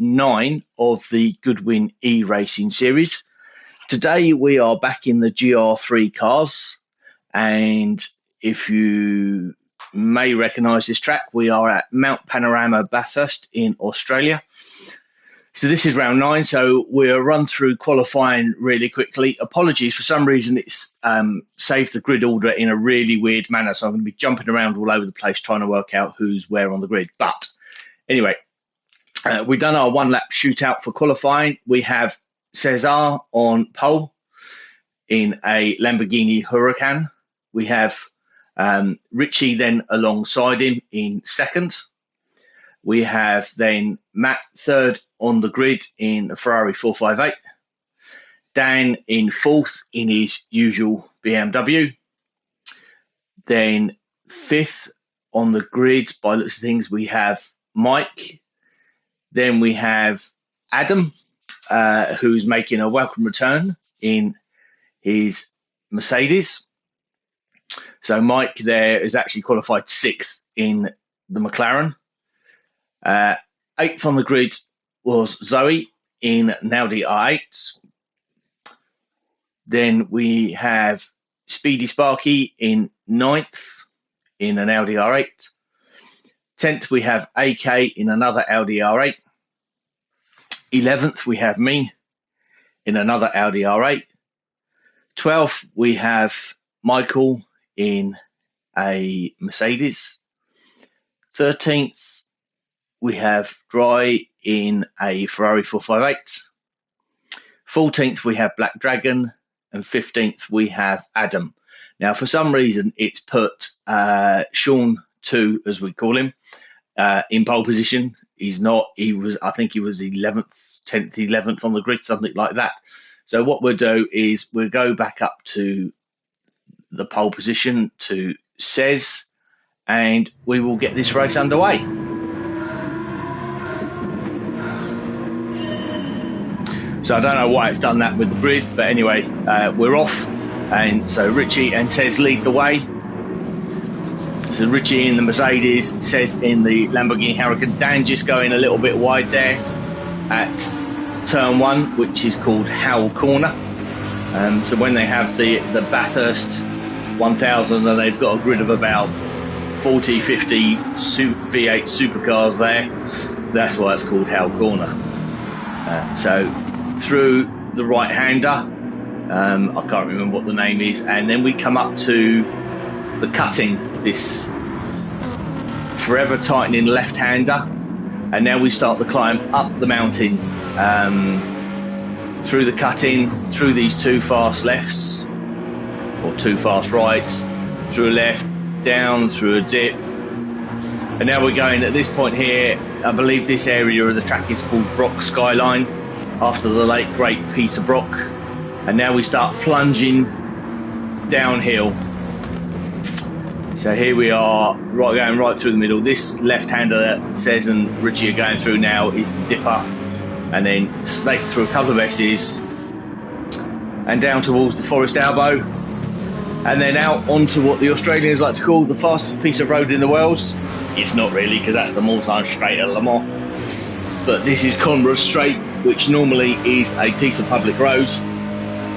9 of the Goodwin e-racing series. Today we are back in the GR3 cars, and if you may recognise this track, we are at Mount Panorama, Bathurst in Australia. So this is round 9, so we'll run through qualifying really quickly. Apologies, for some reason it's saved the grid order in a really weird manner, so I'm going to be jumping around all over the place trying to work out who's where on the grid. But anyway, we've done our one-lap shootout for qualifying. We have Cesar on pole in a Lamborghini Huracan. We have Richie then alongside him in second. We have then Matt third on the grid in a Ferrari 458. Dan in fourth in his usual BMW. Then fifth on the grid, by looks of things, we have Mike. Then we have Adam, who's making a welcome return in his Mercedes. So Mike there is actually qualified sixth in the McLaren. Eighth on the grid was Zoe in an Audi R8. Then we have Speedy Sparky in ninth in an Audi R8. 10th we have AK in another Audi R8. 11th we have me in another Audi R8. 12th we have Michael in a Mercedes. 13th we have Dry in a Ferrari 458. 14th we have Black Dragon, and 15th we have Adam. Now, for some reason, it's put Sean 2, as we call him, in pole position. He's not. I think he was 11th, 10th, 11th on the grid, something like that. So what we'll do is we'll go back up to the pole position to Cez, and we will get this race underway. So I don't know why it's done that with the grid, but anyway, we're off. And so Richie and Cez lead the way. So Richie in the Mercedes, Cez in the Lamborghini Huracan. Dan just going a little bit wide there at turn 1, which is called Howell Corner. So when they have the Bathurst 1000 and they've got a grid of about 40, 50 V8 supercars there, that's why it's called Howell Corner. So through the right-hander, I can't remember what the name is, and then we come up to the cutting, this forever tightening left-hander, and now we start the climb up the mountain, through the cutting, through these two fast lefts, or two fast rights, through a left, down, through a dip, and now we're going at this point here. I believe this area of the track is called Brock Skyline, after the late great Peter Brock. And now we start plunging downhill. So here we are, going right through the middle. This left-hander that Cez and Richie are going through now is the dipper, and then snake through a couple of S's and down towards the Forest Elbow, and then out onto what the Australians like to call the fastest piece of road in the world. It's not really, because that's the Mulsanne Straight at Le Mans, but this is Conborough Straight, which normally is a piece of public road.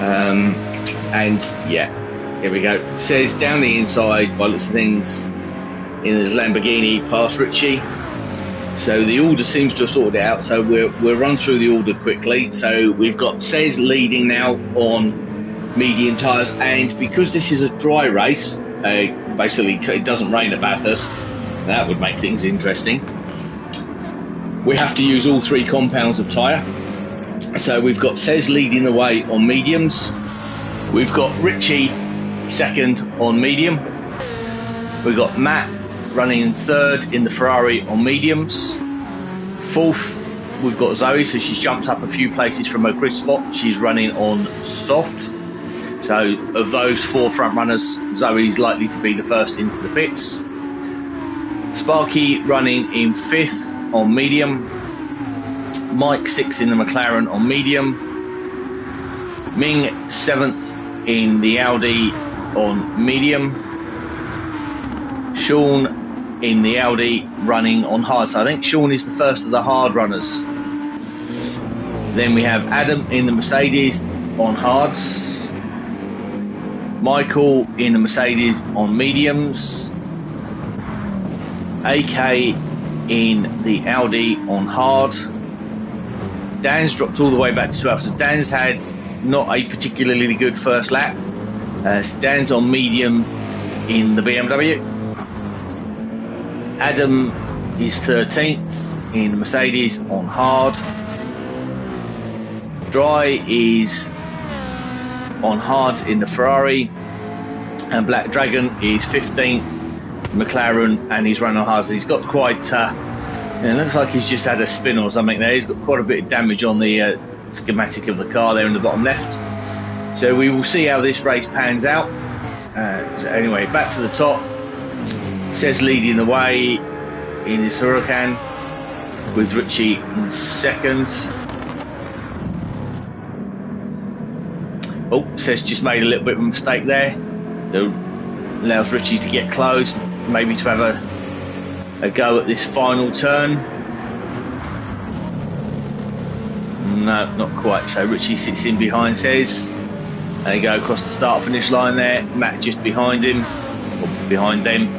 And yeah, here we go. Cez down the inside, by looks of things, in his Lamborghini past Richie. So the order seems to have sorted it out, so we'll run through the order quickly. So we've got Cez leading now on medium tyres, and because this is a dry race, basically it doesn't rain at Bathurst, that would make things interesting. We have to use all three compounds of tyre. So we've got Cez leading the way on mediums. We've got Richie second on medium. We've got Matt running third in the Ferrari on mediums. Fourth, we've got Zoe, so she's jumped up a few places from her grid spot. She's running on soft. So of those four front runners, Zoe's likely to be the first into the pits. Sparky running in fifth on medium. Mike sixth in the McLaren on medium. Ming seventh in the Audi on medium. Sean in the Audi running on hard. So I think Sean is the first of the hard runners Then we have Adam in the Mercedes on hards, Michael in the Mercedes on mediums, AK in the Audi on hard. Dan's dropped all the way back to 12th, so Dan's had not a particularly good first lap. So Dan's on mediums in the BMW. Adam is 13th in the Mercedes on hard. Dry is on hard in the Ferrari, and Black Dragon is 15th McLaren, and he's running on hard. So he's got quite it looks like he's just had a spin or something there. He's got quite a bit of damage on the schematic of the car there in the bottom left. So we will see how this race pans out. So anyway, back to the top. Says leading the way in his Huracan, with Richie in second. Oh, Says just made a little bit of a mistake there, so allows Richie to get close, maybe to have a go at this final turn. No, not quite. So Richie sits in behind Says. They go across the start finish line there. Matt just behind him, or behind them.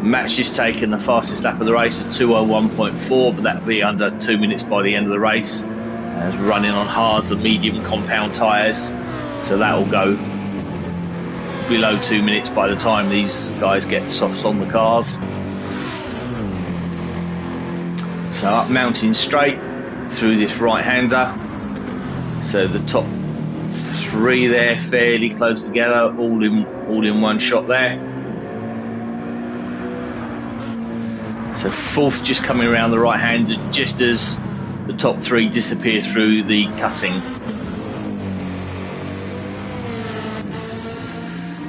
Matt's just taken the fastest lap of the race at 2:01.4, but that'll be under 2 minutes by the end of the race. As we're running on hards and medium compound tyres, so that will go below 2 minutes by the time these guys get softs on the cars. So up mountain straight through this right-hander. So the top three there fairly close together, all in one shot there. So fourth just coming around the right-hander just as the top three disappear through the cutting.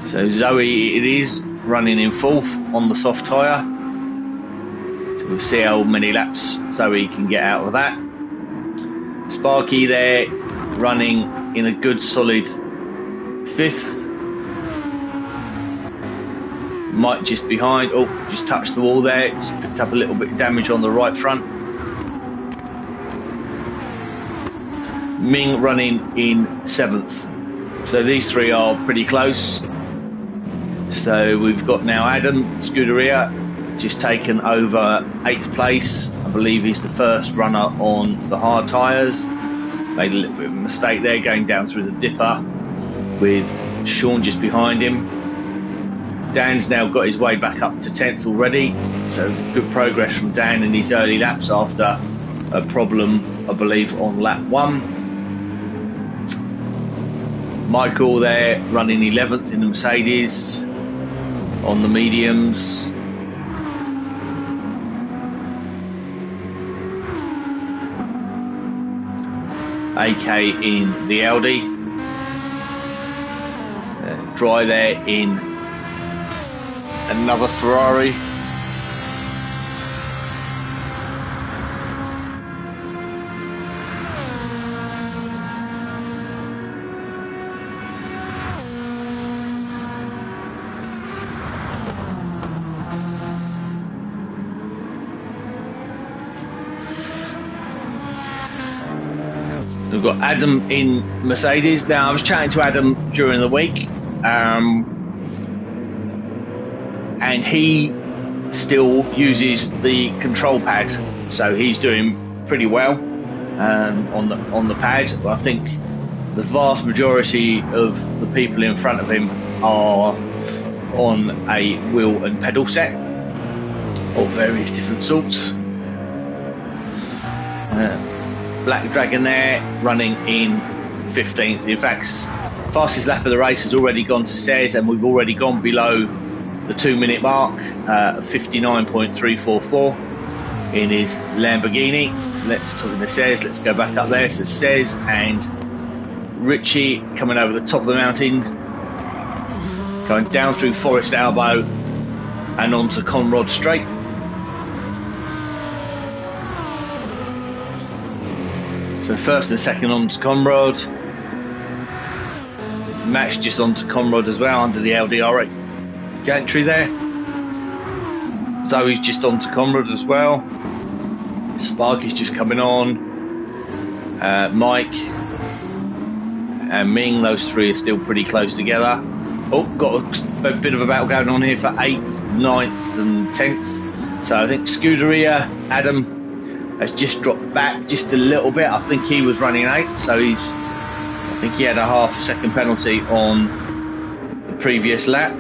So Zoe, it is running in fourth on the soft tyre. So we'll see how many laps Zoe can get out of that. Sparky there running in a good solid fifth. Mike just behind. Oh, just touched the wall there. Just picked up a little bit of damage on the right front. Ming running in seventh. So these three are pretty close. So we've got now Adam Scuderia just taken over 8th place. I believe he's the first runner on the hard tyres. Made a little bit of a mistake there going down through the dipper with Sean just behind him. Dan's now got his way back up to 10th already. So good progress from Dan in his early laps after a problem, I believe, on lap 1. Michael there running 11th in the Mercedes on the mediums. AK in the Audi. Dry there in another Ferrari. We've got Adam in Mercedes. Now, I was chatting to Adam during the week, and he still uses the control pad, so he's doing pretty well on the pad. I think the vast majority of the people in front of him are on a wheel and pedal set of various different sorts. Black Dragon there running in 15th. In fact, fastest lap of the race has already gone to Says, and we've already gone below the 2 minute mark, 59.344 in his Lamborghini. So let's talk to Says. Let's go back up there. So Says and Richie coming over the top of the mountain, going down through Forest Elbow and onto Conrod Straight. So first and second onto Conrod. Matt's just onto Conrod as well under the LDR gantry there. Zoe's just onto Conrod as well. Sparky's just coming on. Mike and Ming, those three are still pretty close together. Oh, got a bit of a battle going on here for 8th, 9th and 10th. So I think Scuderia, Adam, has just dropped back just a little bit. I think he was running 8th, so I think he had a half a second penalty on the previous lap.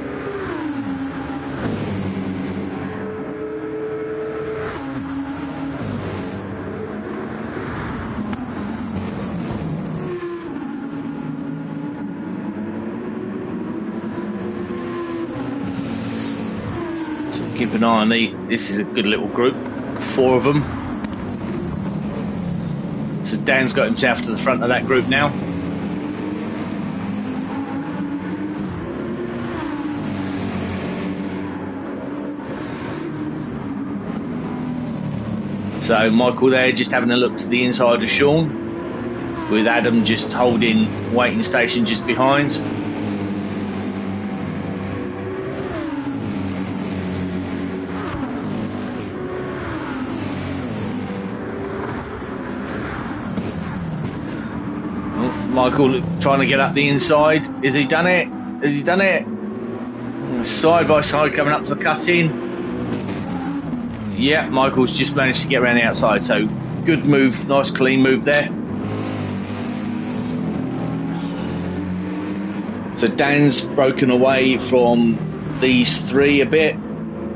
Keep an eye on this is a good little group, 4 of them. So Dan's got himself to the front of that group now. So Michael there just having a look to the inside of Sean, with Adam just holding waiting station just behind. Michael trying to get up the inside. Has he done it? Has he done it? Side by side coming up to the cut-in. Yeah, Michael's just managed to get around the outside. So good move, nice clean move there. So Dan's broken away from these 3 a bit.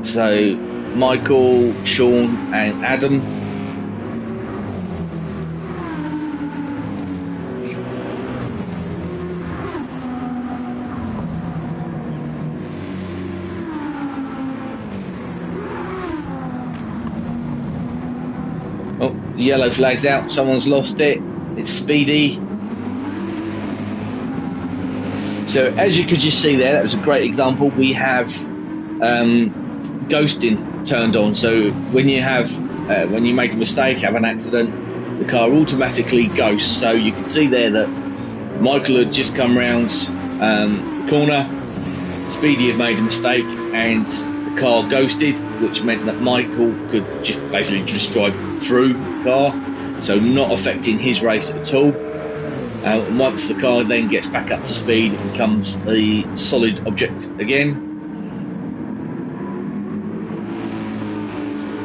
So Michael, Sean and Adam. Yellow flag's out, someone's lost it, it's Speedy. So as you could just see there, that was a great example. We have ghosting turned on. So when you make a mistake, have an accident, the car automatically ghosts. So you can see there that Michael had just come round the corner, Speedy had made a mistake and the car ghosted, which meant that Michael could just basically just drive through the car, so not affecting his race at all. Once the car then gets back up to speed, it becomes a solid object again.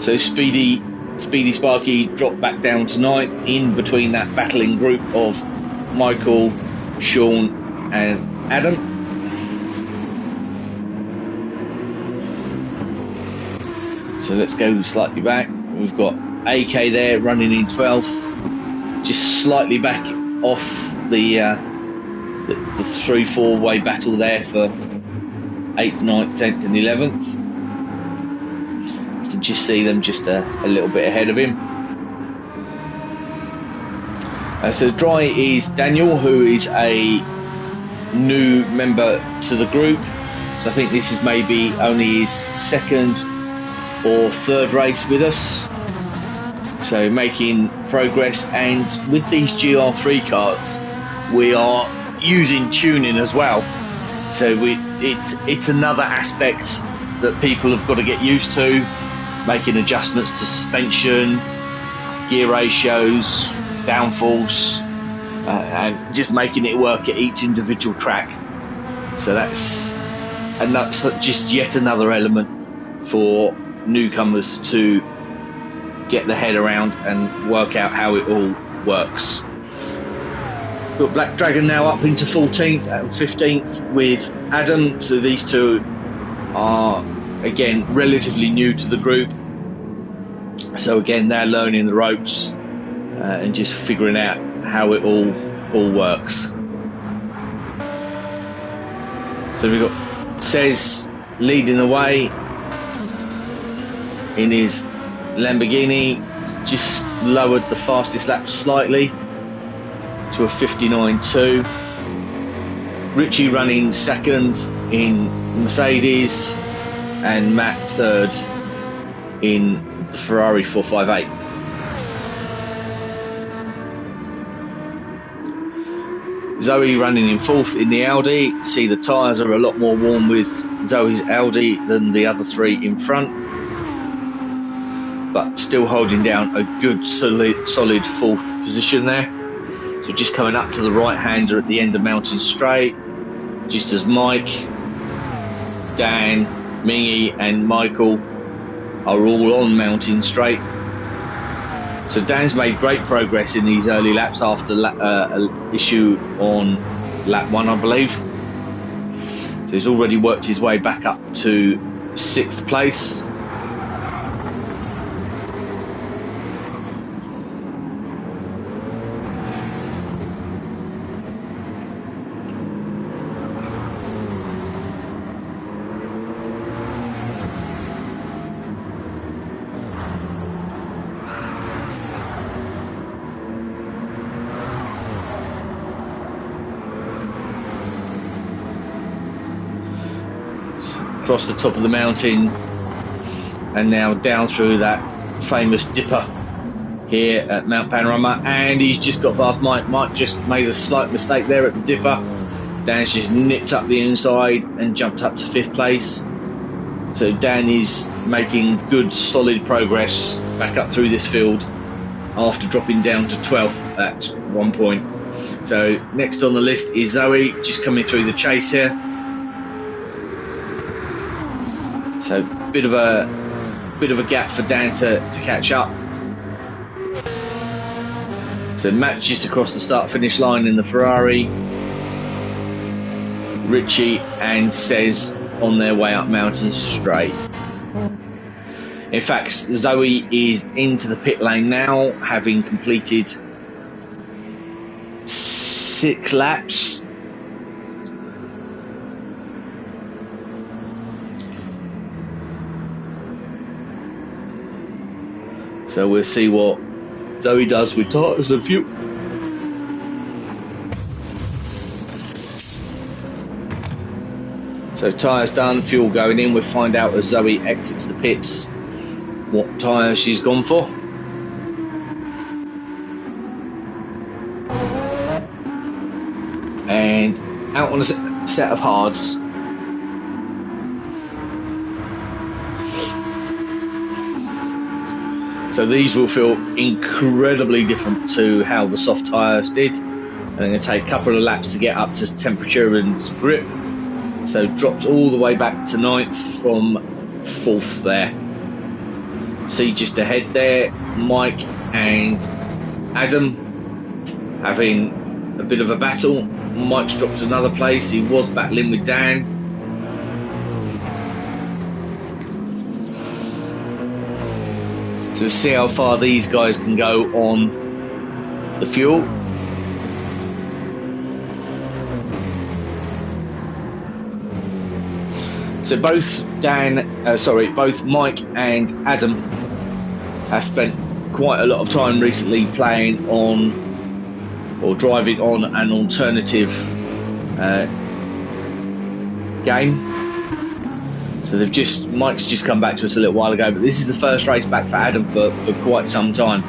So Speedy Sparky dropped back down to 9th, in between that battling group of Michael, Sean and Adam. So let's go slightly back. We've got AK there running in 12th, just slightly back off the 3-4 way battle there for 8th, 9th, 10th and 11th. You can just see them just a little bit ahead of him. So the dry is Daniel, who is a new member to the group. So I think this is maybe only his 2nd or 3rd race with us. So making progress, and with these GR3 cars we are using tuning as well. So it's another aspect that people have got to get used to, making adjustments to suspension, gear ratios, downforce, and just making it work at each individual track. So that's just yet another element for newcomers to get the head around and work out how it all works. Got Black Dragon now up into 14th and 15th with Adam. So these two are again relatively new to the group. So again, they're learning the ropes and just figuring out how it all works. So we've got Cez leading the way in his Lamborghini, just lowered the fastest lap slightly to a 59.2. Richie running 2nd in Mercedes and Matt 3rd in the Ferrari 458. Zoe running in 4th in the Audi. See, the tyres are a lot more warm with Zoe's Audi than the other 3 in front, but still holding down a good solid 4th position there. So just coming up to the right-hander at the end of Mountain Straight, just as Mike, Dan, Mingy and Michael are all on Mountain Straight. So Dan's made great progress in these early laps after an issue on lap 1, I believe. So he's already worked his way back up to 6th place. Across the top of the mountain and now down through that famous dipper here at Mount Panorama, and he's just got past Mike. Mike just made a slight mistake there at the dipper. Dan's just nipped up the inside and jumped up to 5th place. So Dan is making good solid progress back up through this field after dropping down to 12th at one point. So next on the list is Zoe, just coming through the chase here. So bit of a gap for Dan to catch up. So Matt just across the start-finish line in the Ferrari. Richie and Cez on their way up Mountain Straight. In fact, Zoe is into the pit lane now, having completed 6 laps. So we'll see what Zoe does with tyres and fuel. So tyres done, fuel going in. We'll find out as Zoe exits the pits what tyres she's gone for. And out on a set of hards. So these will feel incredibly different to how the soft tyres did. And they're going to take a couple of laps to get up to temperature and grip. So dropped all the way back to 9th from 4th there. See just ahead there, Mike and Adam having a bit of a battle. Mike's dropped to another place. He was battling with Dan. So we'll see how far these guys can go on the fuel. So both both Mike and Adam have spent quite a lot of time recently playing on or driving on an alternative game. So Mike's just come back to us a little while ago, but this is the first race back for Adam for quite some time.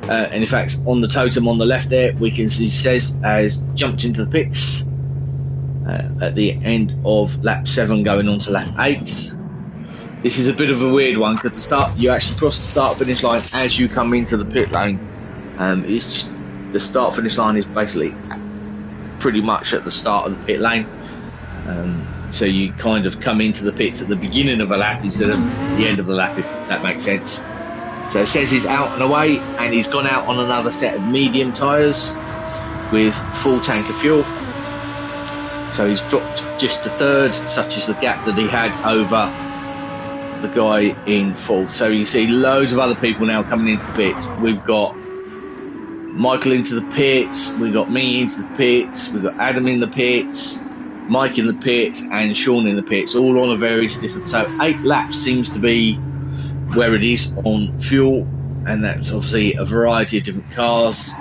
And in fact, on the totem on the left there, we can see Cez has jumped into the pits at the end of lap 7 going on to lap 8. This is a bit of a weird one because you actually cross the start finish line as you come into the pit lane. It's just, the start finish line is basically pretty much at the start of the pit lane. So you kind of come into the pits at the beginning of a lap instead of the end of the lap, if that makes sense. So it says he's out and away, and he's gone out on another set of medium tyres with full tank of fuel. So he's dropped just to 3rd, such as the gap that he had over the guy in 4th. So you see loads of other people now coming into the pits. We've got Michael into the pits, we've got me into the pits, we've got Adam in the pits, Mike in the pits and Sean in the pits, all on a various different. So 8 laps seems to be where it is on fuel, and that's obviously a variety of different cars.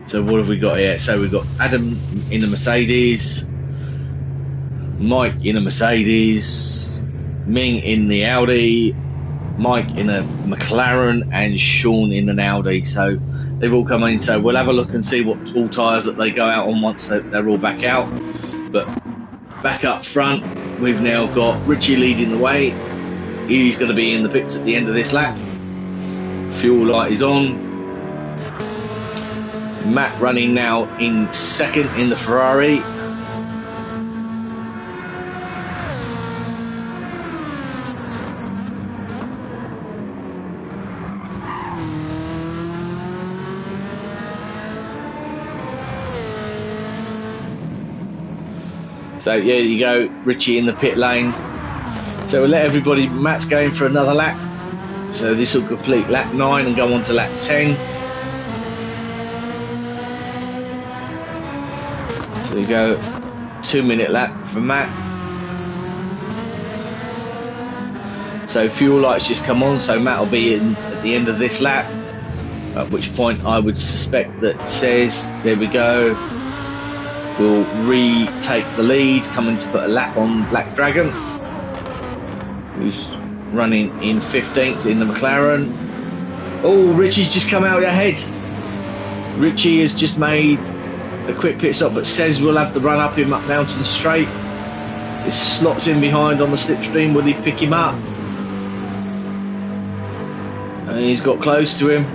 So what have we got here? So we've got Adam in the Mercedes, Mike in a Mercedes, Ming in the Audi, Mike in a McLaren and Sean in an Audi. So they've all come in. So we'll have a look and see what all tyres that they go out on once they're all back out. But back up front, we've now got Richie leading the way. He's going to be in the pits at the end of this lap. Fuel light is on. Matt running now in second in the Ferrari. So yeah, you go, Richie in the pit lane. So we'll let everybody, Matt's going for another lap. So this will complete lap 9 and go on to lap 10. So you go 2-minute lap for Matt. So fuel lights just come on, so Matt will be in at the end of this lap. At which point I would suspect that says, there we go, will retake the lead, coming to put a lap on Black Dragon, who's running in 15th in the McLaren. Oh, Richie's just come out ahead. Richie has just made a quick pit stop, but says we'll have the run up him up Mountain Straight. Just slots in behind on the slipstream. Will he pick him up? And he's got close to him.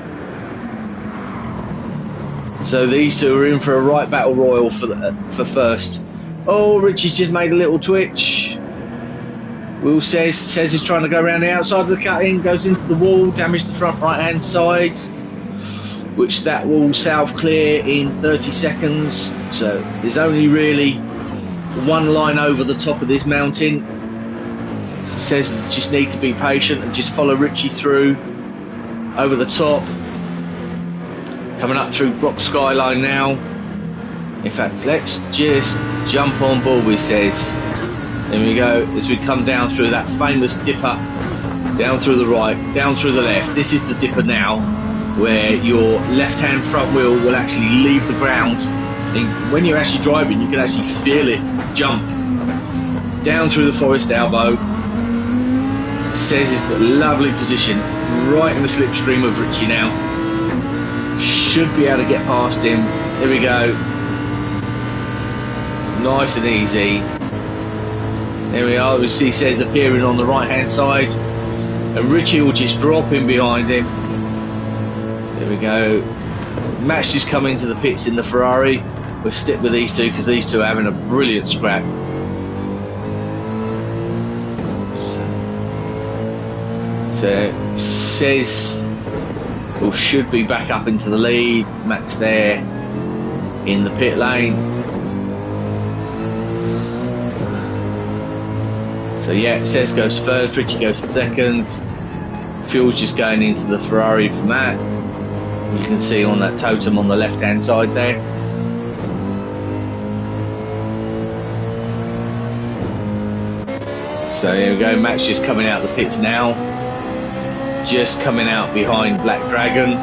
So these two are in for a right battle royal for first. Oh, Richie's just made a little twitch. Will says he's trying to go around the outside of the cut-in, goes into the wall, damaged the front right-hand side, which that will self clear in 30 seconds. So there's only really one line over the top of this mountain. So says we just need to be patient and just follow Richie through over the top. Coming up through Brock Skyline now. In fact, let's just jump on board with says. There we go, as we come down through that famous dipper, down through the right, down through the left. This is the dipper now, where your left-hand front wheel will actually leave the ground. And when you're actually driving, you can actually feel it jump down through the Forest Elbow. Says he's got a lovely position right in the slipstream of Richie now. Should be able to get past him. There we go. Nice and easy. There we are. We see says appearing on the right hand side, and Richie will just drop in behind him. There we go. Matt's just come into the pits in the Ferrari. We'll stick with these two because these two are having a brilliant scrap. So says well, should be back up into the lead. Matt's there in the pit lane. So yeah, says goes first, Richie goes second. Fuel's just going into the Ferrari for Matt. You can see on that totem on the left hand side there. So here we go, Matt's just coming out of the pits now. Just coming out behind Black Dragon.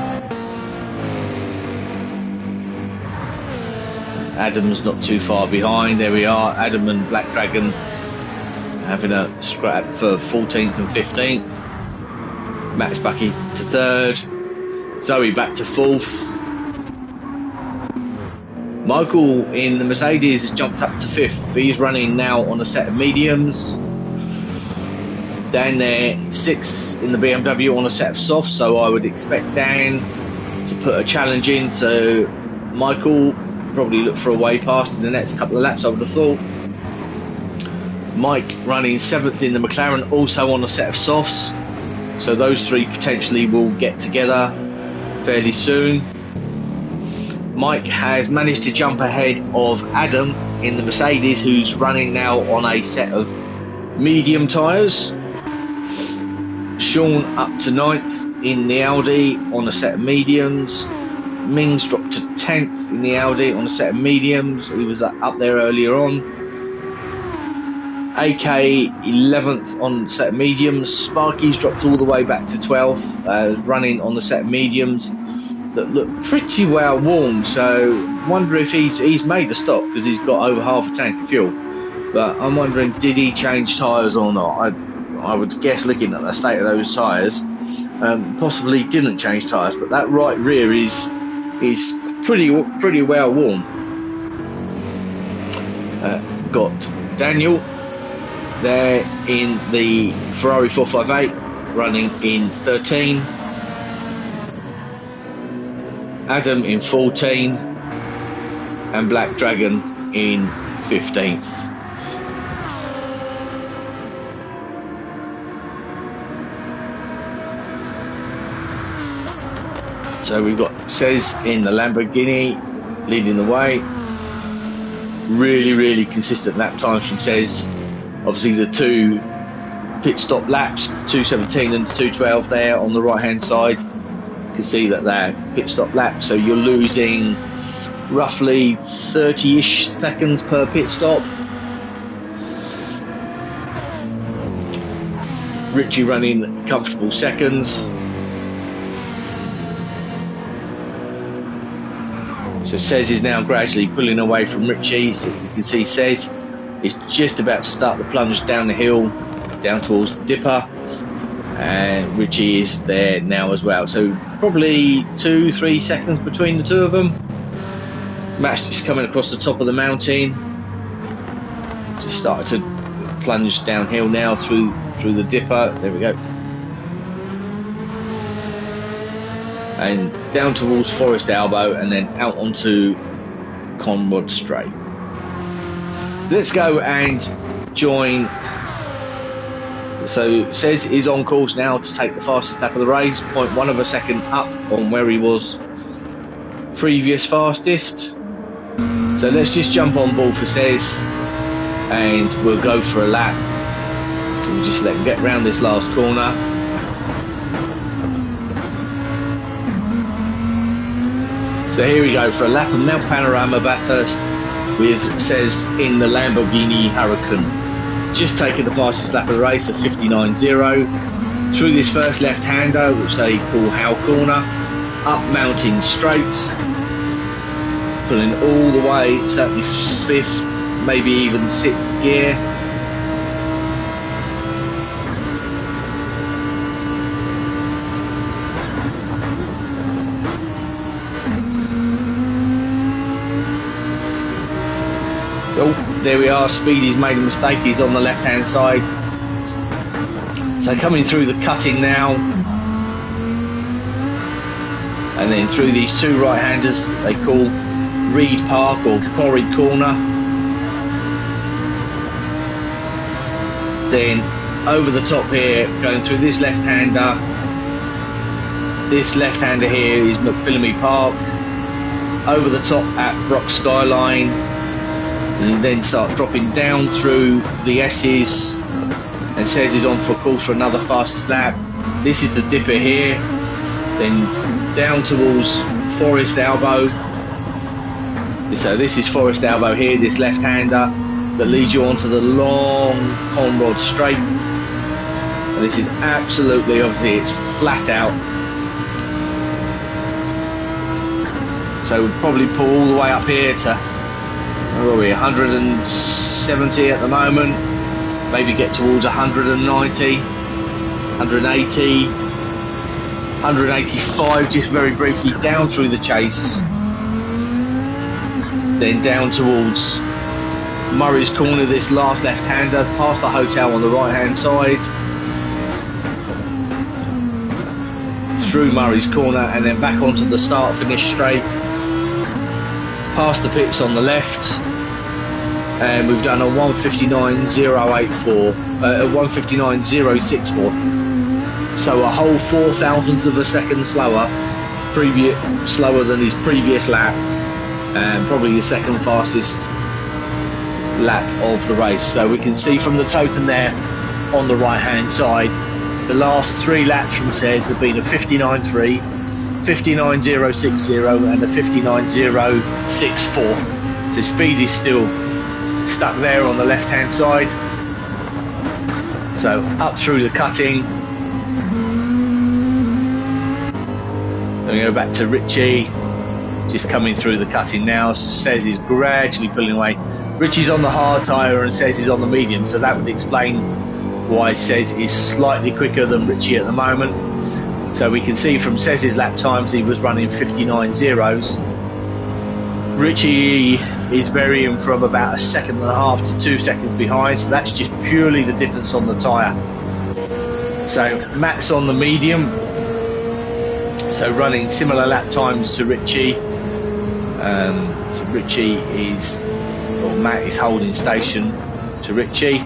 Adam's not too far behind. There we are, Adam and Black Dragon having a scrap for 14th and 15th. Matt's back to third. Zoe back to fourth. Michael in the Mercedes has jumped up to fifth. He's running now on a set of mediums. Dan there, sixth in the BMW on a set of softs, so I would expect Dan to put a challenge in. So Michael probably look for a way past in the next couple of laps, I would have thought. Mike running seventh in the McLaren, also on a set of softs. So those three potentially will get together fairly soon. Mike has managed to jump ahead of Adam in the Mercedes, who's running now on a set of medium tyres. Sean up to 9th in the Audi on a set of mediums. Mings dropped to 10th in the Audi on a set of mediums. He was up there earlier on. AK 11th on a set of mediums. Sparky's dropped all the way back to 12th, running on the set of mediums that look pretty well warm. So wonder if he's made the stop because he's got over half a tank of fuel. But I'm wondering, did he change tyres or not? I would guess, looking at the state of those tyres, possibly didn't change tyres. But that right rear is pretty well warm. Got Daniel there in the Ferrari 458, running in 13. Adam in 14, and Black Dragon in 15th. So we've got Cez in the Lamborghini leading the way. Really consistent lap times from Cez. Obviously the two pit stop laps, 2:17 and 2:12 there on the right hand side. You can see that they're pit stop laps, so you're losing roughly 30-ish seconds per pit stop. Richie running comfortable seconds. So Cez is now gradually pulling away from Richie. So you can see Cez is just about to start the plunge down the hill, down towards the dipper. And Richie is there now as well. So probably 2-3 seconds between the two of them. Matt's just coming across the top of the mountain. Just started to plunge downhill now through the dipper. There we go. And down towards Forest Elbow and then out onto Conrod Straight. Let's go and join. So Cez is on course now to take the fastest lap of the race, 0.1 of a second up on where he was previous fastest. So let's just jump on board for Cez and we'll go for a lap. So we'll just let him get round this last corner. So here we go for a lap of Mount Panorama Bathurst with Cez in the Lamborghini Huracan. Just taking the fastest lap of the race of 59.0 through this first left-hander, which they call Howe Corner, up mountain straights, pulling all the way, certainly 5th, maybe even 6th gear. Oh, there we are. Speedy's made a mistake. He's on the left-hand side. So coming through the cutting now, and then through these two right-handers they call Reed Park or Quarry Corner. Then over the top here, going through this left-hander. This left-hander here is McPhillamy Park. Over the top at Brock Skyline. And then start dropping down through the S's, and Cez is on for course for another fastest lap. This is the dipper here, then down towards Forest Elbow. So this is Forest Elbow here, this left-hander that leads you onto the long Conrod Straight. And this is absolutely, obviously it's flat out. So we'll probably pull all the way up here to, where are we, 170 at the moment, maybe get towards 190, 180, 185, just very briefly down through the chase, then down towards Murray's Corner, this last left-hander, past the hotel on the right-hand side, through Murray's Corner and then back onto the start-finish straight, past the pits on the left, and we've done a 1:59.084, 1:59.064, so a whole 0.04 of a second slower than his previous lap, and probably the second fastest lap of the race. So we can see from the totem there on the right hand side, the last 3 laps from Cez have been a 59.3, 59.060 and a 59.064. So speed is still stuck there on the left hand side. So up through the cutting. Then we go back to Richie, just coming through the cutting now. Cez is gradually pulling away. Richie's on the hard tyre and Cez is on the medium, so that would explain why Cez is slightly quicker than Richie at the moment. So we can see from Cez's lap times he was running 59.0s. Richie is varying from about 1.5 seconds to 2 seconds behind, so that's just purely the difference on the tyre. So Matt's on the medium, so So running similar lap times to Richie. So Richie is, or Matt is holding station to Richie.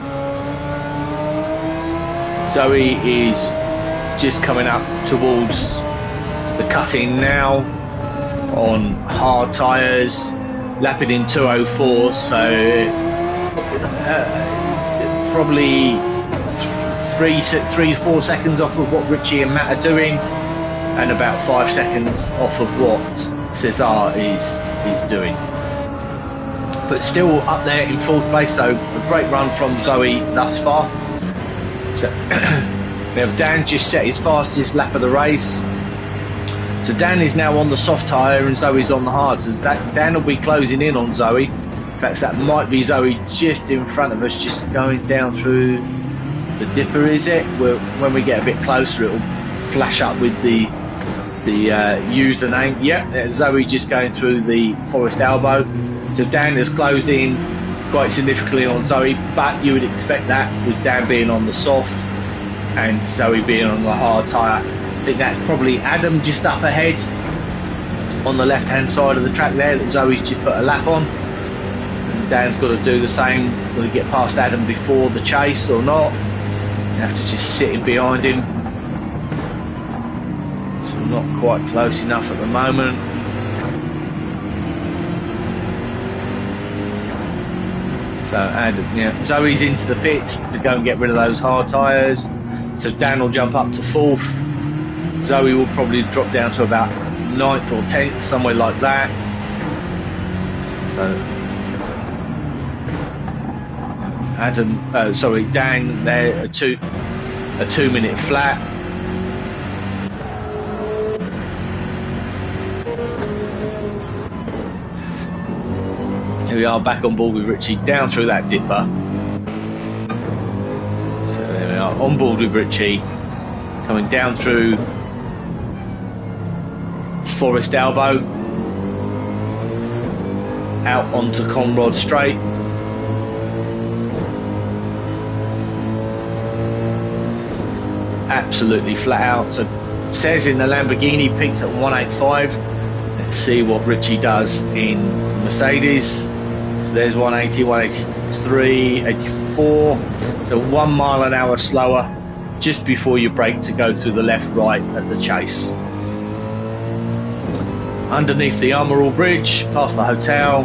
Zoe is just coming up towards the cut-in now on hard tyres, lapping in 2:04, so probably 3 to 4 seconds off of what Richie and Matt are doing, and about 5 seconds off of what Cesar is doing. But still up there in 4th place, so a great run from Zoe thus far. So now Dan just set his fastest lap of the race. So Dan is now on the soft tyre and Zoe's on the hard. So Dan will be closing in on Zoe. In fact, that might be Zoe just in front of us, just going down through the dipper, is it? When we get a bit closer, it'll flash up with the username. Yeah, Zoe just going through the Forest Elbow. So Dan has closed in quite significantly on Zoe, but you would expect that with Dan being on the soft and Zoe being on the hard tyre. I think that's probably Adam just up ahead on the left hand side of the track there that Zoe's just put a lap on. And Dan's got to do the same. Will he get past Adam before the chase or not? You have to just sit in behind him. So not quite close enough at the moment. So Zoe's into the pits to go and get rid of those hard tyres. So Dan will jump up to 4th. Zoe will probably drop down to about 9th or 10th, somewhere like that. So Dan there, a 2 minute flat. Here we are back on board with Richie down through that dipper. So there we are on board with Richie, coming down through Forest Elbow, out onto Conrod Straight. Absolutely flat out. So says in the Lamborghini peaks at 185. Let's see what Richie does in Mercedes. So there's 180, 183, 84. So 1 mile an hour slower just before you brake to go through the left right at the chase. Underneath the Armorall Bridge, past the hotel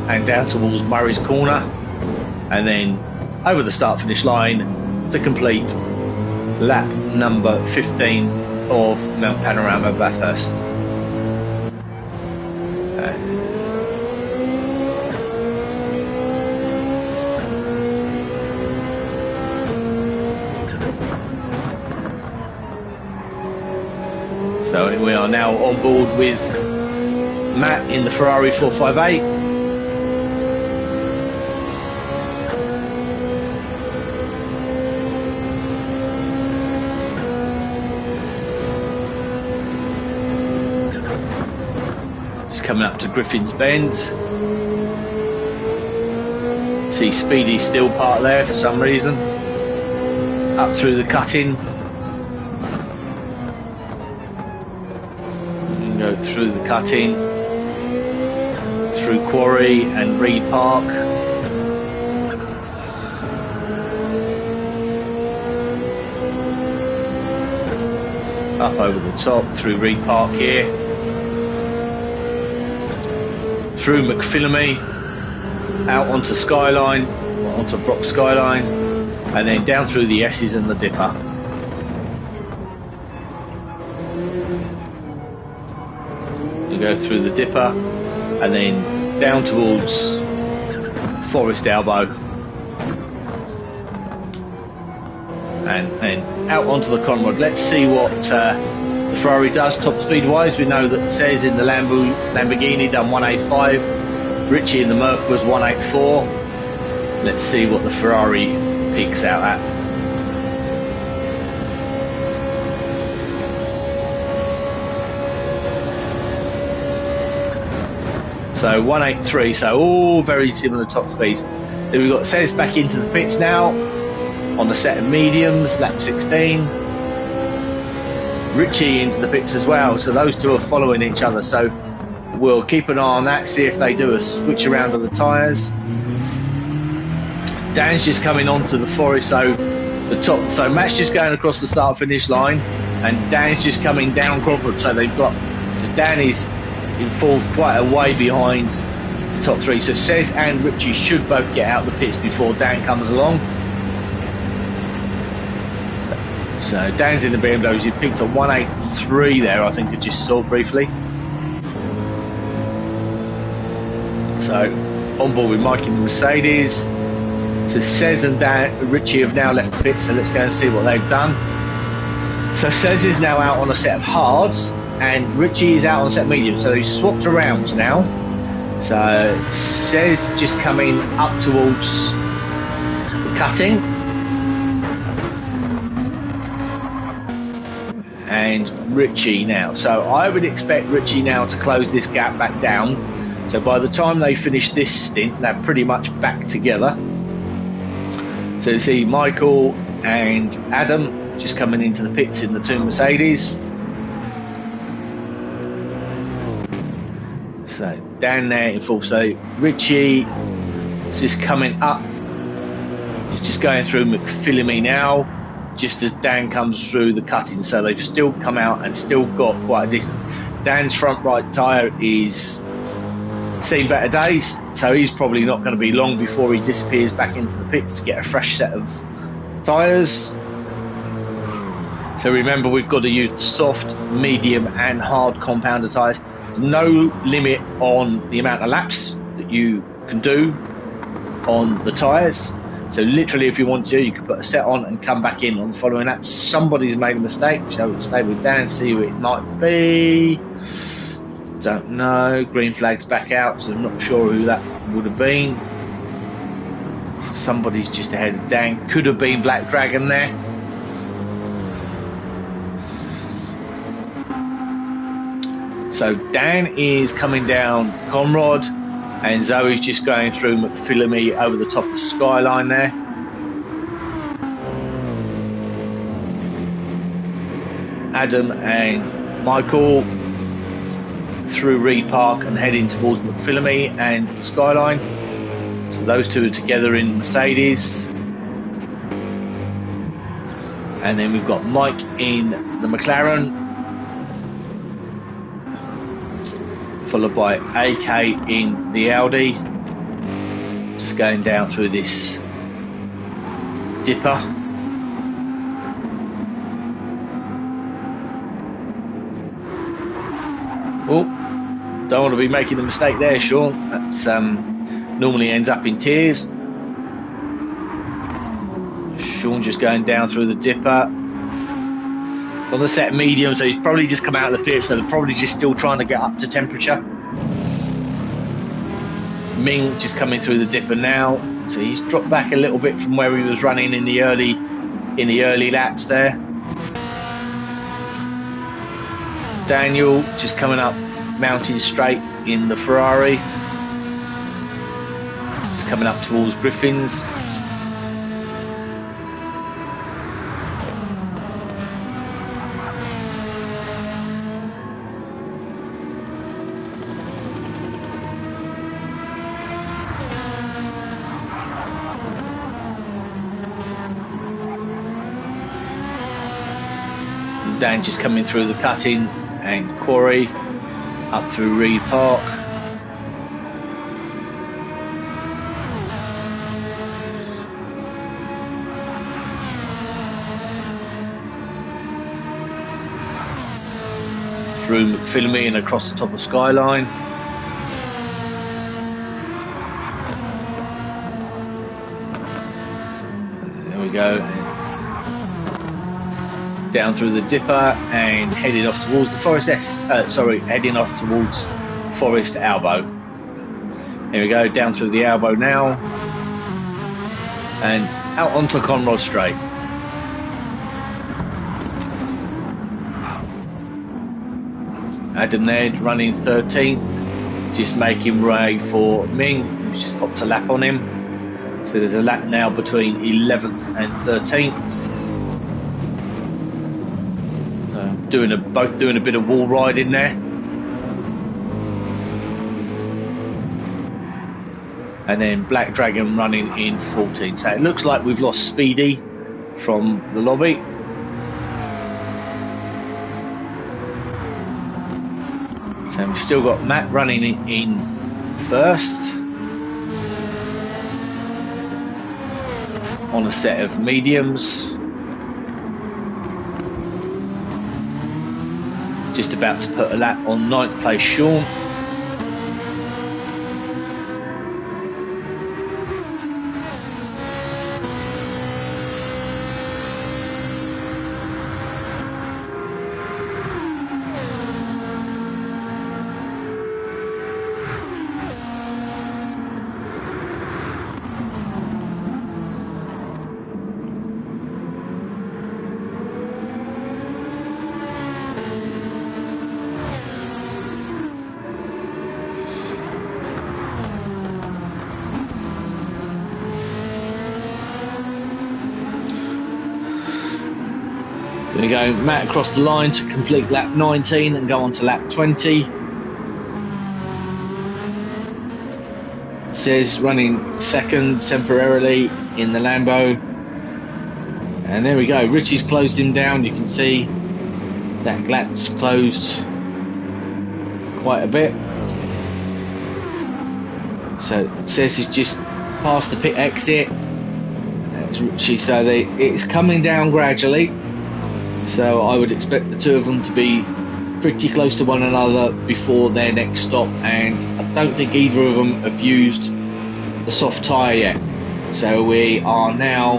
and down towards Murray's Corner, and then over the start finish line to complete lap number 15 of Mount Panorama Bathurst. So we are now on board with Matt in the Ferrari 458. Just coming up to Griffin's Bend. See Speedy still parked there for some reason. Up through the cut-in. Go through the cut-in, through Quarry and Reed Park. Up over the top through Reed Park here, through McPhillamy, out onto Skyline, onto Brock Skyline, and then down through the S's and the Dipper. Go through the Dipper and then down towards Forest Elbow and then out onto the Conrod. Let's see what the Ferrari does top speed wise. We know that it says in the Lamborghini done 185, Richie in the Merc was 184. Let's see what the Ferrari peaks out at. So 183, so all very similar top speeds. So we've got Cez back into the pits now on the set of mediums, lap 16. Richie into the pits as well. So those two are following each other. So we'll keep an eye on that, see if they do a switch around of the tyres. Dan's just coming onto the Forest, so the top. So Matt's just going across the start-finish line, and Dan's just coming down Crawford. So they've got. So Dan is in fourth, quite a way behind the top three. So Sez and Richie should both get out of the pits before Dan comes along. So Dan's in the BMW. He picked a 183 there, I think I just saw briefly. So on board with Mike in the Mercedes. So Sez and Richie have now left the pit, so let's go and see what they've done. So Sez is now out on a set of hards, and Richie is out on a set of mediums, so they've swapped around now. So Sez just coming up towards the cutting. And Richie now. So I would expect Richie now to close this gap back down. So by the time they finish this stint, they're pretty much back together. So you see Michael and Adam just coming into the pits in the two Mercedes. So Dan there in fourth. So Richie is just coming up. He's just going through McPhillamy now, just as Dan comes through the cutting. So they've still come out and still got quite a distance. Dan's front right tyre is seen better days, so he's probably not going to be long before he disappears back into the pits to get a fresh set of tyres. So remember, we've got to use the soft, medium and hard compounder tyres. No limit on the amount of laps that you can do on the tyres. So literally, if you want to, you can put a set on and come back in on the following lap. Somebody's made a mistake. Shall we stay with Dan, see who it might be? Don't know. Green flag's back out, so I'm not sure who that would have been. So somebody's just ahead of Dan. Could have been Black Dragon there. So Dan is coming down Conrod, and Zoe's just going through McPhillamy over the top of Skyline there. Adam and Michael through Reed Park and heading towards McPhillamy and Skyline. So those two are together in Mercedes. And then we've got Mike in the McLaren, followed by AK in the Audi. Just going down through this dipper. Oh, don't want to be making the mistake there, Sean. That's normally ends up in tears. Sean just going down through the dipper. On the set medium, so he's probably just come out of the pit, so they're probably just still trying to get up to temperature. Ming just coming through the dipper now, so he's dropped back a little bit from where he was running in the early laps there. Daniel just coming up mountain straight in the Ferrari, just coming up towards Griffin's. Dan just coming through the cutting and quarry up through Reed Park. Through McPhillamy and across the top of Skyline. There we go. Down through the dipper and heading off towards the Forest heading off towards Forest Elbow. Here we go, down through the elbow now and out onto Conrod Straight. Adam there running 13th, just making way for Ming, who's just popped a lap on him. So there's a lap now between 11th and 13th. both doing a bit of wall riding there. And then Black Dragon running in 14. So it looks like we've lost Speedy from the lobby. So we've still got Matt running in first on a set of mediums. Just about to put a lap on 9th place Sean. Going to go Matt across the line to complete lap 19 and go on to lap 20. Says running second temporarily in the Lambo. And there we go, Richie's closed him down. You can see that lap's closed quite a bit. So says he's just past the pit exit. That's Richie, so it's coming down gradually. So I would expect the two of them to be pretty close to one another before their next stop, and I don't think either of them have used the soft tyre yet. So we are now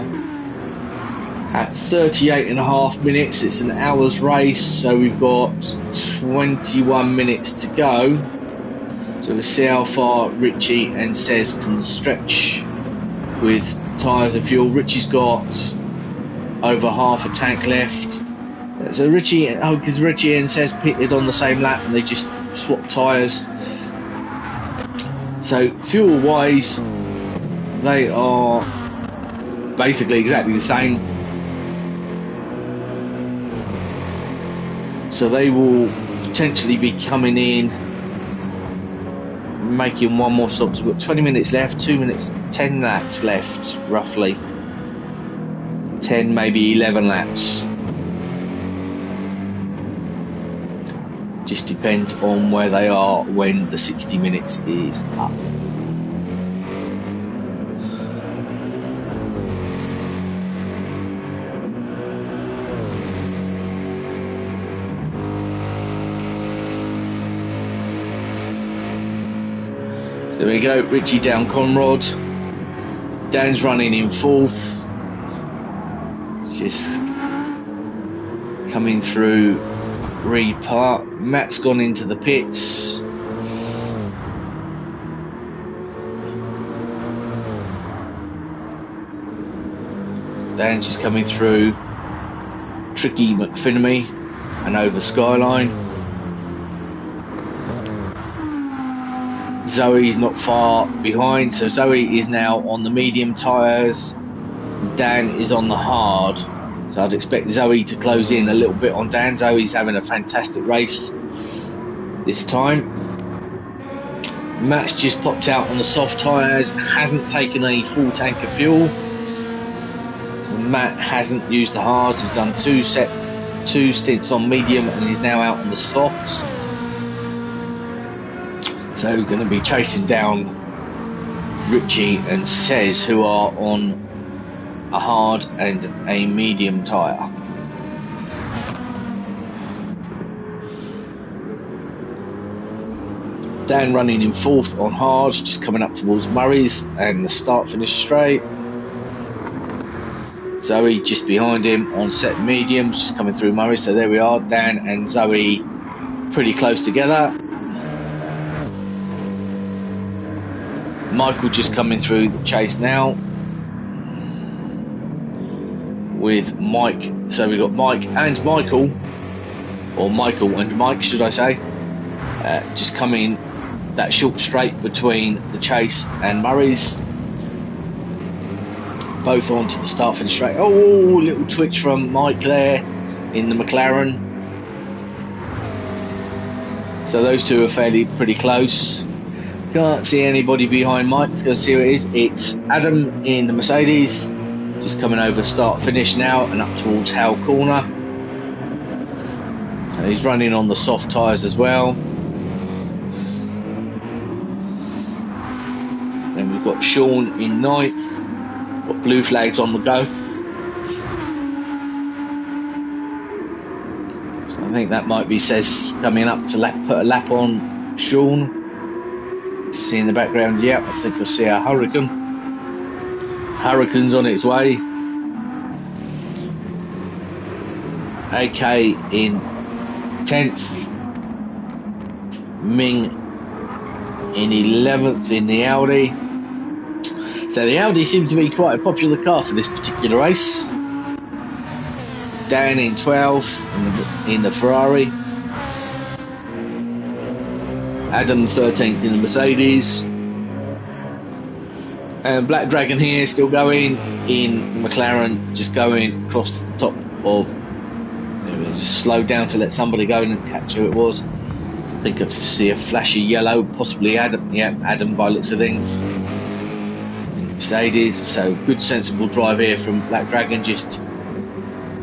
at 38.5 minutes. It's an hour's race, so we've got 21 minutes to go. So we'll see how far Richie and Sez can stretch with tyres and fuel. Richie's got over half a tank left. So because Richie and Sez pitted on the same lap and they just swapped tyres. So fuel wise, they are basically exactly the same. So they will potentially be coming in, making one more stop. So we've got 20 minutes left, 2 minutes, 10 laps left roughly. 10, maybe 11 laps. Just depends on where they are when the 60 minutes is up. So there we go, Richie down Conrod. Dan's running in fourth. Just coming through Reed Park. Matt's gone into the pits. Dan's just coming through Tricky McPhinamy and over Skyline. Zoe's not far behind, so Zoe is now on the medium tyres. Dan is on the hard. So I'd expect Zoe to close in a little bit on Dan. Zoe's having a fantastic race this time. Matt's just popped out on the soft tyres, hasn't taken a full tank of fuel. So Matt hasn't used the hards, he's done two stints on medium and he's now out on the softs. So going to be chasing down Richie and Sez, who are on a hard and a medium tyre. Dan running in fourth on hards, just coming up towards Murray's and the start finish straight. Zoe just behind him on set mediums, just coming through Murray. So there we are, Dan and Zoe pretty close together. Michael just coming through the chase now with Mike. So we've got Mike and Michael, or Michael and Mike should I say, just coming that short straight between the chase and Murray's, both onto the start finish straight. Oh, little twitch from Mike there in the McLaren. So those two are pretty close. Can't see anybody behind Mike. Let's go see who it is. It's Adam in the Mercedes, just coming over start finish now and up towards Howe Corner. And he's running on the soft tyres as well. Then we've got Sean in 9th. Got blue flags on the go. So I think that might be Says coming up to put a lap on Sean. See in the background, yeah, I think I see a Hurricane. Hurricane's on its way. AK in 10th. Ming in 11th in the Audi. So the Audi seems to be quite a popular car for this particular race. Dan in 12th in the Ferrari. Adam 13th in the Mercedes. And Black Dragon here still going in McLaren, just going across the top of, just slowed down to let somebody go and catch who it was. I think I see a flashy yellow, possibly Adam. Yeah, Adam by looks of things. Mercedes, so good sensible drive here from Black Dragon, just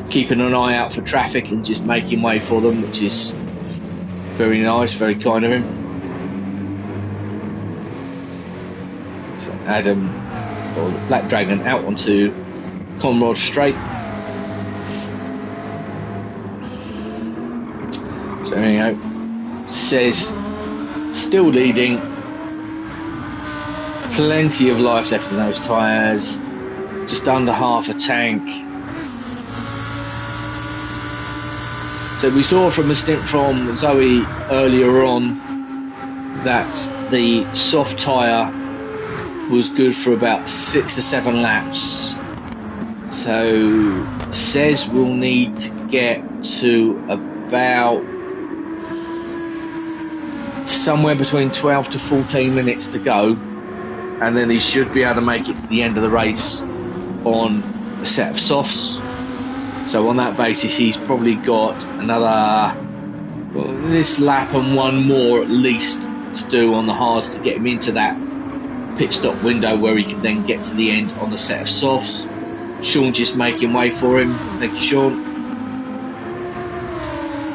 keeping an eye out for traffic and just making way for them, which is very nice, very kind of him. Adam, or the Black Dragon, out onto Conrod Straight. So there you go. Says still leading. Plenty of life left in those tyres. Just under half a tank. So we saw from a stint from Zoe earlier on that the soft tyre was good for about 6 to 7 laps. So Says we'll need to get to about somewhere between 12 to 14 minutes to go, and then he should be able to make it to the end of the race on a set of softs. So on that basis he's probably got another, well, this lap and one more at least to do on the hards to get him into that pit stop window where he can then get to the end on the set of softs. Sean just making way for him. Thank you, Sean.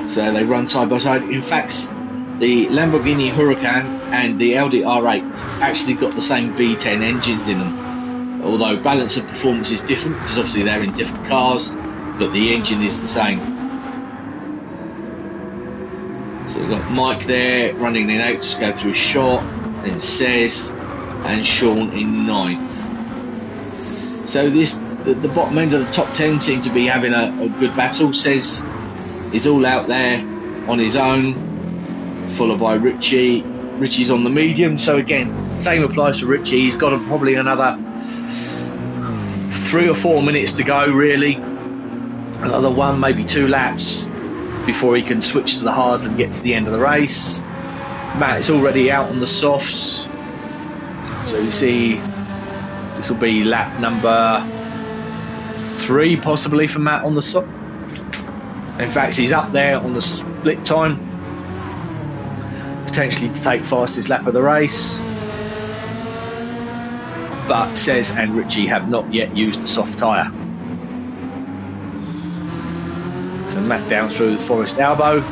So they run side by side. In fact, the Lamborghini Huracan and the Audi R8 actually got the same V10 engines in them, although balance of performance is different because obviously they're in different cars, but the engine is the same. So we've got Mike there running in 8th, just go through short, then Says and Sean in 9th. So the bottom end of the top 10 seem to be having a good battle. Says is all out there on his own, followed by Richie. Richie's on the medium, so again, same applies for Richie. He's got probably another 3 or 4 minutes to go, really. Another 1, maybe 2 laps before he can switch to the hards and get to the end of the race. Matt is already out on the softs. So you see, this will be lap number 3 possibly for Matt on the soft. In fact, he's up there on the split time, potentially to take fastest lap of the race. But Says and Richie have not yet used the soft tyre. So Matt down through the Forest Elbow.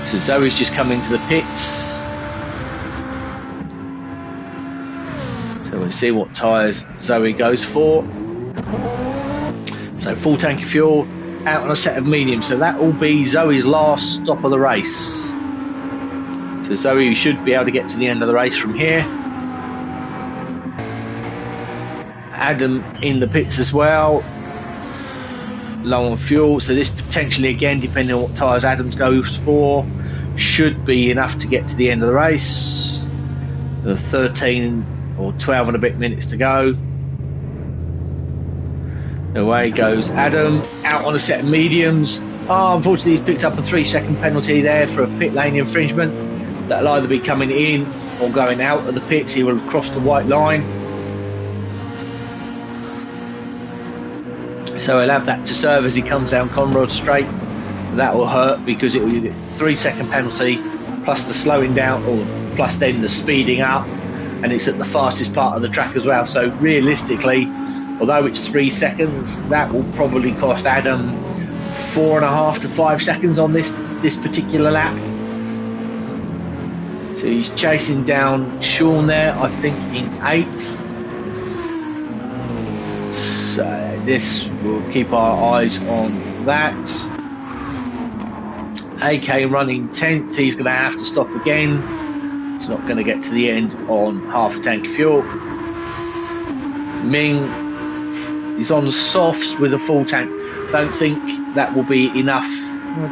So Zoe's just come into the pits. So we'll see what tyres Zoe goes for. So full tank of fuel, out on a set of medium. So that will be Zoe's last stop of the race. So Zoe should be able to get to the end of the race from here. Adam in the pits as well. Low on fuel. So this potentially, again, depending on what tyres Adams goes for, should be enough to get to the end of the race. 13 or 12 and a bit minutes to go. Away goes Adam, out on a set of mediums. Unfortunately he's picked up a 3-second penalty there for a pit lane infringement. That'll either be coming in or going out of the pits. He will cross the white line. So he'll have that to serve as he comes down Conrod Straight. That will hurt because it will be a 3-second penalty plus the slowing down, or plus then the speeding up, and it's at the fastest part of the track as well. So realistically, although it's 3 seconds, that will probably cost Adam 4.5 to 5 seconds on this particular lap. So he's chasing down Sean there, I think, in 8th. So this will keep our eyes on that. AK running 10th, he's going to have to stop again. He's not going to get to the end on half a tank of fuel. Ming is on the softs with a full tank. Don't think that will be enough.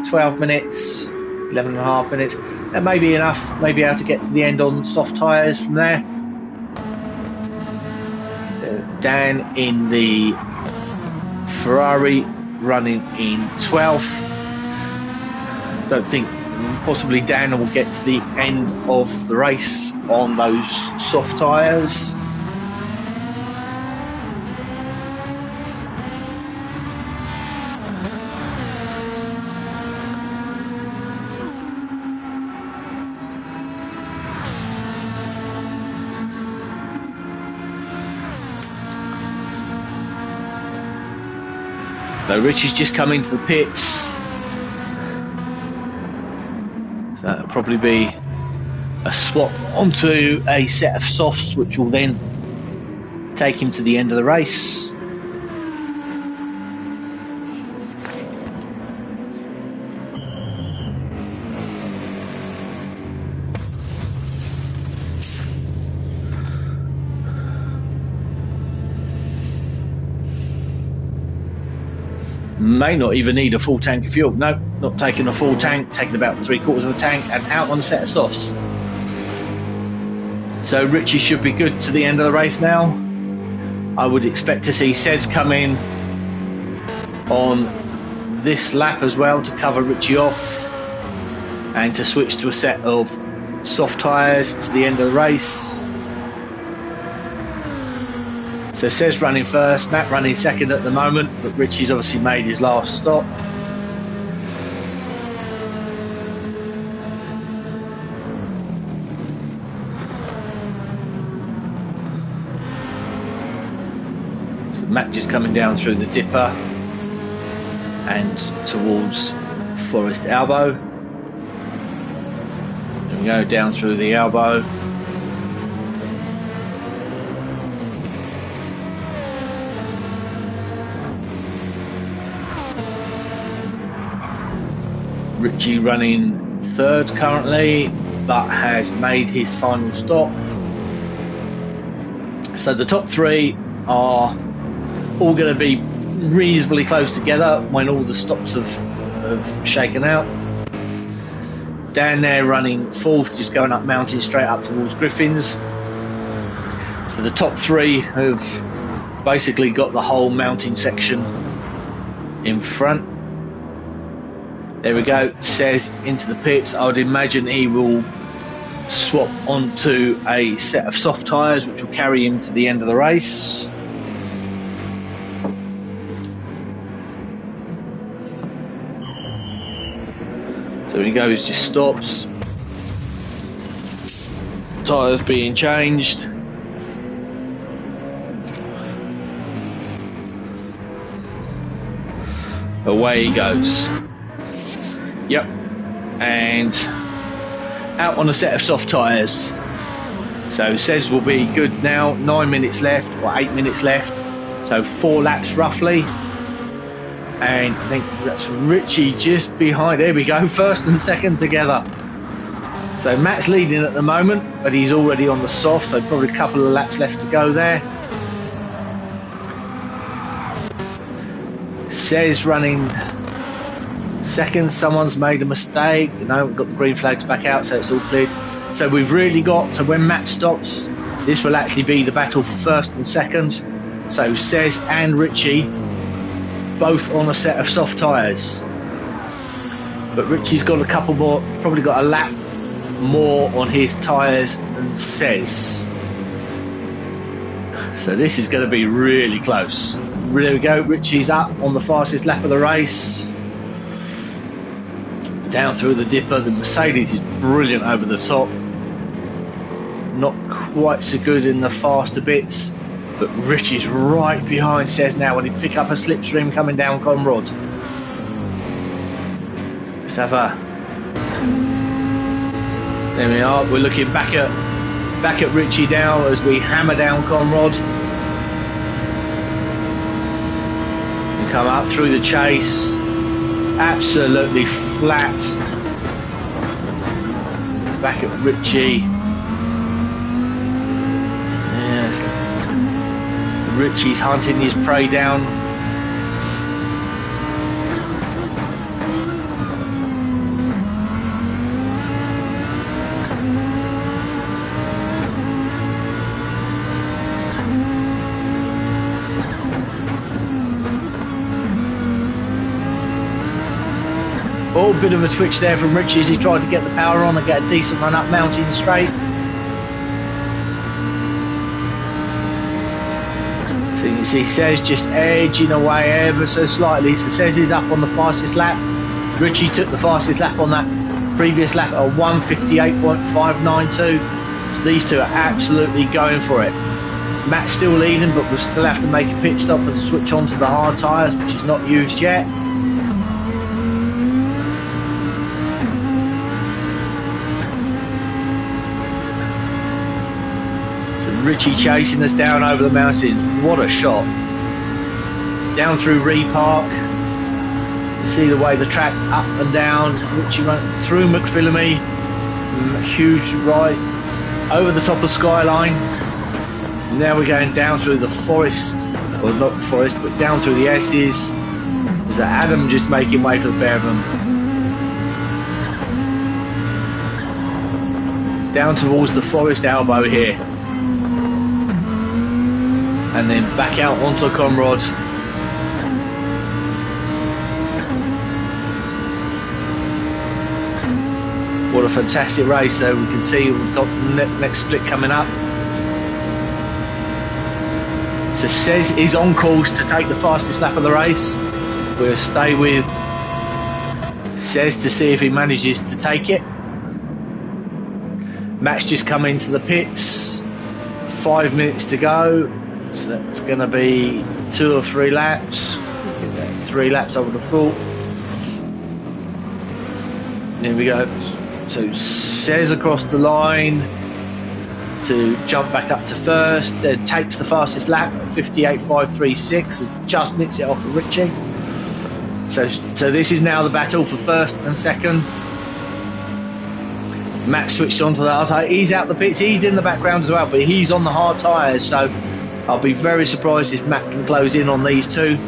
12 minutes, 11.5 minutes. That may be enough. Maybe able to get to the end on soft tyres from there. Dan in the Ferrari running in 12th. Don't think possibly Dan will get to the end of the race on those soft tyres. So Richie's just come into the pits. So that'll probably be a swap onto a set of softs, which will then take him to the end of the race. May not even need a full tank of fuel. No, not taking a full tank, taking about 3/4 of the tank and out on a set of softs. So Richie should be good to the end of the race now. I would expect to see Sez come in on this lap as well to cover Richie off and to switch to a set of soft tyres to the end of the race. So Sez running first, Matt running second at the moment, but Richie's obviously made his last stop. So Matt just coming down through the dipper and towards Forest Elbow. And we go down through the elbow. Richie running third currently, but has made his final stop. So the top three are all going to be reasonably close together when all the stops have shaken out. Dan there running fourth, just going up mountain straight up towards Griffin's. So the top three have basically got the whole mountain section in front. There we go, Sez into the pits. I would imagine he will swap onto a set of soft tyres which will carry him to the end of the race. So he goes, just stops. Tyres being changed. Away he goes. Yep, and out on a set of soft tyres. So Sez will be good now. 9 minutes left, or 8 minutes left. So 4 laps roughly. And I think that's Richie just behind. There we go, first and second together. So Matt's leading at the moment, but he's already on the soft, so probably a couple of laps left to go there. Sez running second. Someone's made a mistake. No, we've got the green flags back out, so it's all cleared. So we've really got, so when Matt stops, this will actually be the battle for first and second. So Sez and Richie both on a set of soft tyres. But Richie's got a couple more, probably got a lap more on his tyres than Sez. So this is going to be really close. There we go, Richie's up on the fastest lap of the race. Down through the dipper, the Mercedes is brilliant over the top. Not quite so good in the faster bits, but Richie's right behind Says now when he pick up a slipstream coming down Conrod. Let's have a... There we are, we're looking back at Richie now as we hammer down Conrod. And come up through the chase, absolutely flat. Back at Richie. Yes. Richie's hunting his prey down. Oh, bit of a twitch there from Richie as he tried to get the power on and get a decent run up Mountain Straight. So you can see Says just edging away ever so slightly. So Says is up on the fastest lap. Richie took the fastest lap on that previous lap at 1:58.592. So these two are absolutely going for it. Matt's still leading, but we'll still have to make a pit stop and switch on to the hard tyres, which is not used yet. Richie chasing us down over the mountains. What a shot. Down through Ree Park. You see the way the track up and down. Richie went through McPhillamy. Huge right. Over the top of Skyline. Now we're going down through the forest. Or not the forest, but down through the S's. There's Adam just making way for the pair of them. Down towards the forest elbow here. And then back out onto Conrod. What a fantastic race. So we can see we've got the next split coming up. So Says is on course to take the fastest lap of the race. We'll stay with Says to see if he manages to take it. Matt's just come into the pits. 5 minutes to go. So that's going to be 2 or 3 laps. 3 laps I would have thought. Here we go. So Says across the line to jump back up to first, then takes the fastest lap at 58.536 and just nicks it off of Richie. So this is now the battle for first and second. Matt switched on to the hard tyre. He's out the pits, he's in the background as well, but he's on the hard tyres, so I'll be very surprised if Matt can close in on these two.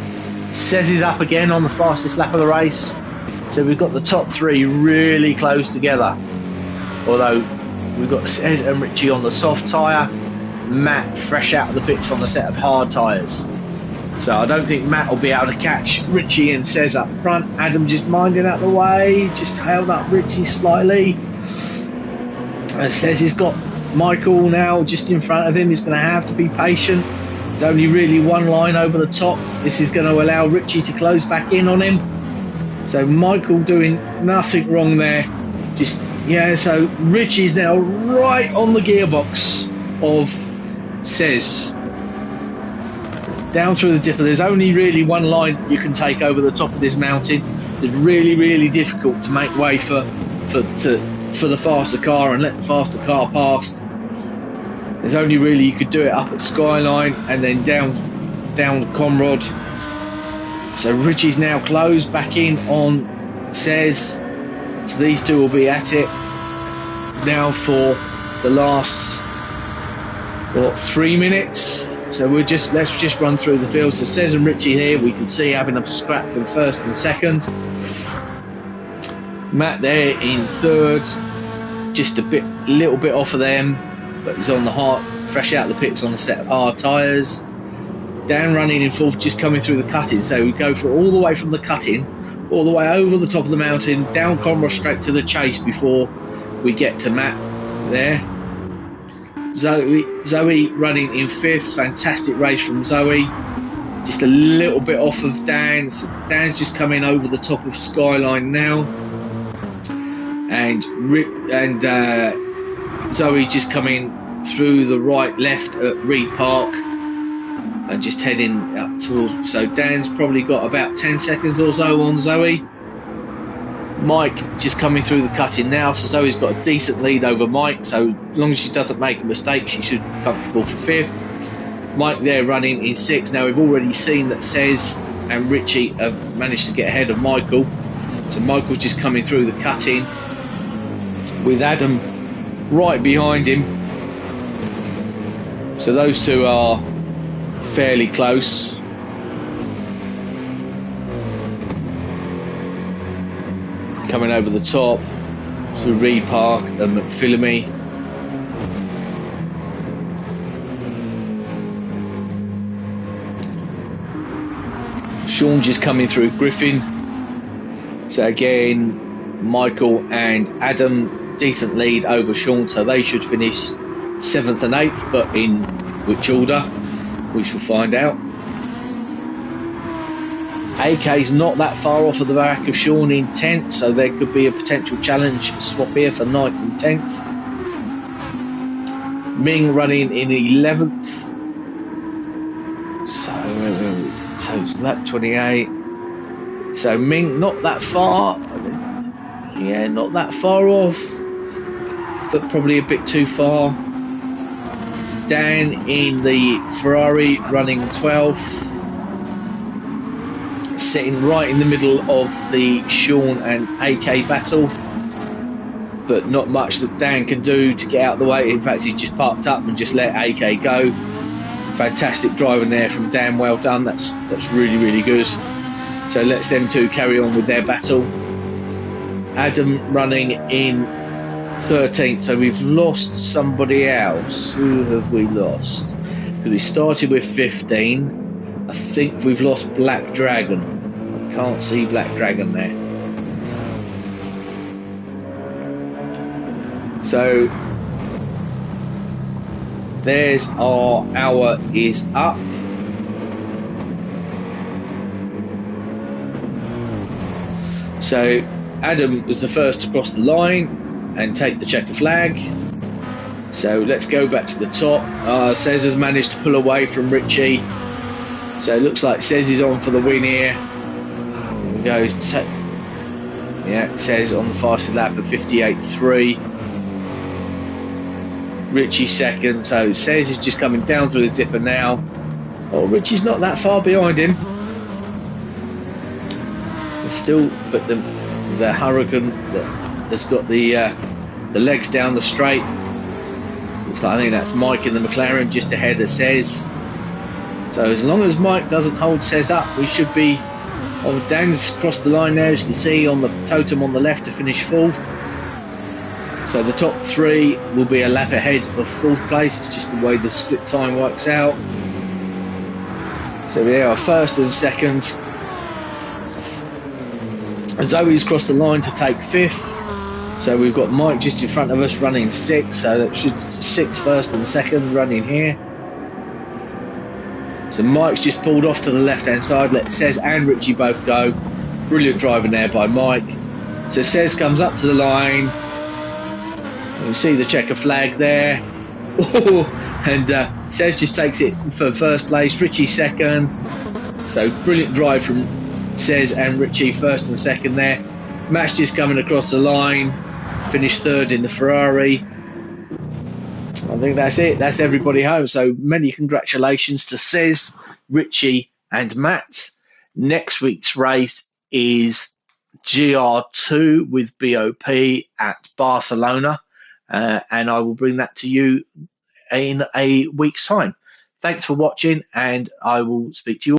Says he's up again on the fastest lap of the race. So we've got the top 3 really close together. Although we've got Says and Richie on the soft tyre. Matt fresh out of the pits on a set of hard tyres. So I don't think Matt will be able to catch Richie and Says up front. Adam just minding out the way. Just held up Richie slightly. Says he's got Michael now just in front of him. He's going to have to be patient. There's only really one line over the top. This is going to allow Richie to close back in on him. So Michael doing nothing wrong there. So Richie's now right on the gearbox of Says. Down through the dipper. There's only really one line you can take over the top of this mountain. It's really, really difficult to make way for the faster car and let the faster car past. There's only really you could do it up at Skyline and then down Conrod. So Richie's now closed back in on Says. So these two will be at it now for the last 3 minutes. So let's just run through the field. So Says and Richie here, we can see having a scrap for first and second. Matt there in third, just a little bit off of them, but he's on the fresh out of the pits on a set of hard tyres. Dan running in fourth, just coming through the cutting. So we go for all the way from the cutting, all the way over the top of the mountain, down Conrod straight to the chase before we get to Matt there. Zoe running in fifth, fantastic race from Zoe. just a little bit off of Dan. So Dan's just coming over the top of Skyline now, and Zoe just coming through the right left at Reed Park and just heading up towards. So Dan's probably got about 10 seconds or so on Zoe. Mike just coming through the cutting now, so Zoe's got a decent lead over Mike, so as long as she doesn't make a mistake, she should be comfortable for 5th. Mike there running in 6th. Now we've already seen that Cez and Richie have managed to get ahead of Michael, so Michael's just coming through the cutting with Adam right behind him, so those two are fairly close. Coming over the top through Reed Park and McPhillamy. Sean just coming through Griffin. So again, Michael and Adam, decent lead over Sean, so they should finish 7th and 8th, but in which order, we shall find out. AK's not that far off of the back of Sean in 10th, so there could be a potential challenge swap here for 9th and 10th. Ming running in 11th. So lap 28. So Ming not that far. Yeah, not that far off, but probably a bit too far. Dan in the Ferrari running 12th. Sitting right in the middle of the Sean and AK battle, but not much that Dan can do to get out of the way. In fact, he's just parked up and just let AK go. Fantastic driving there from Dan, well done. That's really, really good. So let's them two carry on with their battle. Adam running in 13th, so we've lost somebody else. Who have we lost? Because we started with 15. I think we've lost Black Dragon. I can't see Black Dragon there. So there's our hour is up. So Adam was the first to cross the line and take the checker flag. So let's go back to the top. Cez has managed to pull away from Richie. So it looks like Cez is on for the win here. Here we go. Yeah, Cez on the fastest lap of 58.3. Richie second. So Cez is just coming down through the dipper now. Oh, Richie's not that far behind him. Still, but the Hurricane has got the legs down the straight. Looks like I think that's Mike in the McLaren just ahead of Cez. So as long as Mike doesn't hold Cez up, we should be. Oh, Dan's crossed the line there, as you can see on the totem on the left to finish 4th. So the top 3 will be a lap ahead of 4th place. It's just the way the split time works out. So we are 1st and 2nd. Zoe's crossed the line to take 5th. So we've got Mike just in front of us running 6th. So that should 6th, 1st and 2nd running here. So Mike's just pulled off to the left-hand side, let Cez and Richie both go. Brilliant driving there by Mike. So Cez comes up to the line. You can see the checker flag there. And Cez just takes it for 1st place, Richie 2nd. So brilliant drive from Cez and Richie 1st and 2nd there. Matt's just coming across the line, finished 3rd in the Ferrari. I think that's it. That's everybody home. So many congratulations to Cez, Richie and Matt. Next week's race is GR2 with BOP at Barcelona. And I will bring that to you in a week's time. Thanks for watching, and I will speak to you